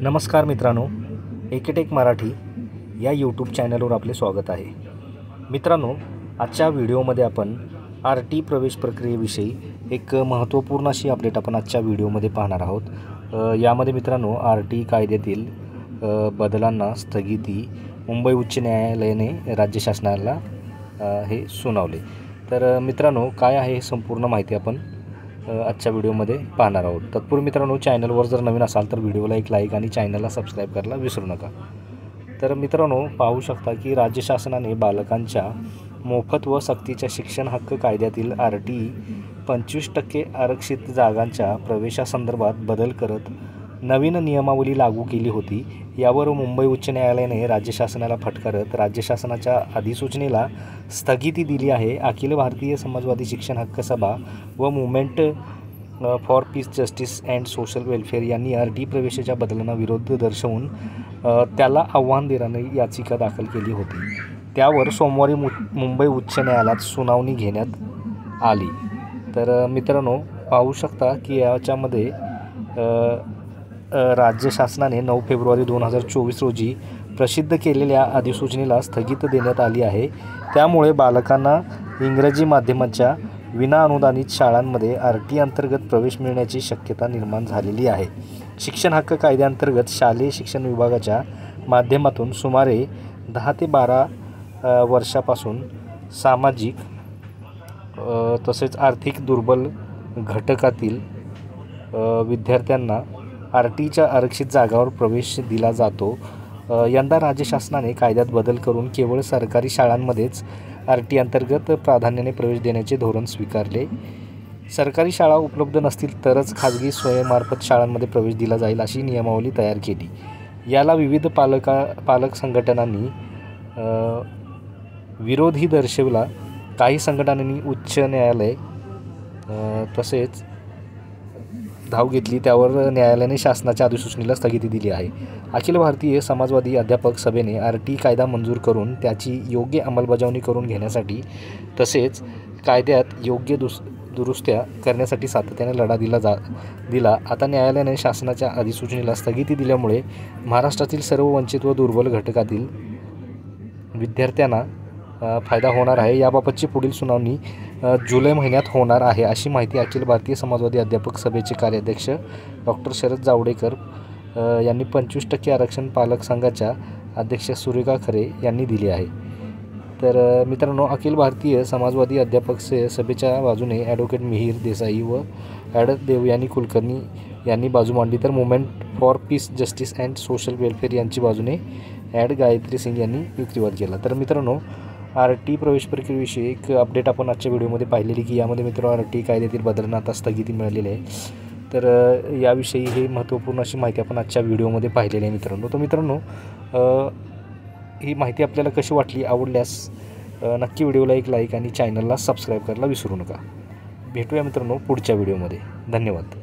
नमस्कार मित्रांनो, एकेटेक मराठी या यूट्यूब चॅनलवर आपले स्वागत आहे। मित्रांनो, आजच्या व्हिडिओमध्ये आपण आरटी प्रवेश प्रक्रियेविषयी एक महत्त्वपूर्ण अशी अपडेट आपण आजच्या व्हिडिओमध्ये पाहणार आहोत। यामध्ये मित्रांनो आरटी कायद्यातील बदलांना स्थगिती मुंबई उच्च न्यायालयाने राज्य शासनाला हे सुनावले। तर मित्रांनो, काय आहे हे संपूर्ण माहिती आपण आजच्या व्हिडिओमध्ये पाहणार आहोत। तत्पूर्वी मित्रांनो, चॅनलवर जर नवीन असाल तर व्हिडिओला एक लाईक आणि चॅनलला सबस्क्राईब करायला विसरू नका। तर मित्रांनो, पाहू शकता की राज्य शासनाने बालकांच्या मोफत व सक्तीच्या शिक्षण हक्क कायद्यातील आरटी 25% आरक्षित जागांच्या प्रवेशासंदर्भात बदल करत नवीन नियमावली लागू केली होती। यावर मुंबई उच्च न्यायालयाने राज्य शासनाला फटकारत राज्य शासनाच्या अधिसूचनेला स्थगिती दिली आहे। अखिल भारतीय समाजवादी शिक्षण हक्क सभा व movement for piece justice and social welfare यांनी आरटी प्रवेशाच्या बदलांना विरोध दर्शवून त्याला आव्हान देणारी याचिका दाखल केली होती। त्यावर सोमवारी मुंबई उच्च न्यायालयात सुनावणी घेण्यात आली। तर मित्रांनो, पाहू शकता की याच्यामध्ये राज्य शासनाने 9 फेब्रुवारी 2024 रोजी प्रसिद्ध केलेल्या अधिसूचनेला स्थगिती देण्यात आली आहे। त्यामुळे बालकांना इंग्रजी माध्यमाच्या विनाअनुदानित शाळांमध्ये आरटी अंतर्गत प्रवेश मिळण्याची शक्यता निर्माण झालेली आहे। शिक्षण हक्क कायद्याअंतर्गत शालेय शिक्षण विभागाच्या माध्यमातून सुमारे 10 ते 12 वर्षापासून सामाजिक तसेच आर्थिक दुर्बल घटकातील विद्यार्थ्यांना आरटीच्या आरक्षित जागावर प्रवेश दिला जातो। यंदा राज्य शासनाने कायद्यात बदल करून केवळ सरकारी शाळांमध्येच आरटी अंतर्गत प्राधान्याने प्रवेश देण्याचे धोरण स्वीकारले। सरकारी शाळा उपलब्ध नसतील तरच खाजगी स्वयंमार्फत शाळांमध्ये प्रवेश दिला जाईल अशी नियमावली तयार केली। याला विविध पालक संघटनांनी विरोधही दर्शवला। काही संघटनांनी उच्च न्यायालय तसेच धाव घेतली। त्यावर न्यायालयाने शासनाच्या अधिसूचनेला स्थगिती दिली आहे। अखिल भारतीय समाजवादी अध्यापक सभेने आरटी कायदा मंजूर करून त्याची योग्य अंमलबजावणी करून घेण्यासाठी तसेच कायद्यात योग्य दुरुस्त्या करण्यासाठी सातत्याने लढा दिला। आता न्यायालयाने शासनाच्या अधिसूचनेला स्थगिती दिल्यामुळे महाराष्ट्रातील सर्व वंचित व दुर्बल घटकातील विद्यार्थ्यांना फायदा होणार आहे। याबाबतची पुढील सुनावणी जुलै महिन्यात होणार आहे, अशी माहिती अखिल भारतीय समाजवादी अध्यापक सभेचे कार्याध्यक्ष डॉक्टर शरद जावडेकर यांनी 25% आरक्षण पालक संघाच्या अध्यक्ष सुरेखा खरे यांनी दिली आहे। तर मित्रांनो, अखिल भारतीय समाजवादी अध्यापक सभेच्या बाजूने ॲडव्होकेट मिहिर देसाई व ॲड देवयानी कुलकर्णी यांनी बाजू मांडली। तर movement for piece justice and social welfare यांची बाजूने ॲड गायत्री सिंग यांनी युक्तिवाद केला। तर मित्रांनो, आरटी प्रवेश प्रक्रियेविषयी एक अपडेट आपण आजच्या व्हिडिओमध्ये पाहिलेली की यामध्ये मित्रांनो आरटी कायद्यातील बदलांना आता स्थगिती मिळालेली आहे। तर याविषयी हे महत्त्वपूर्ण अशी माहिती आपण आजच्या व्हिडिओमध्ये पाहिलेली आहे मित्रांनो। तर मित्रांनो, ही माहिती आपल्याला कशी वाटली, आवडल्यास नक्की व्हिडिओला एक लाईक आणि चॅनलला सबस्क्राईब करायला विसरू नका। भेटूया मित्रांनो पुढच्या व्हिडिओमध्ये। धन्यवाद।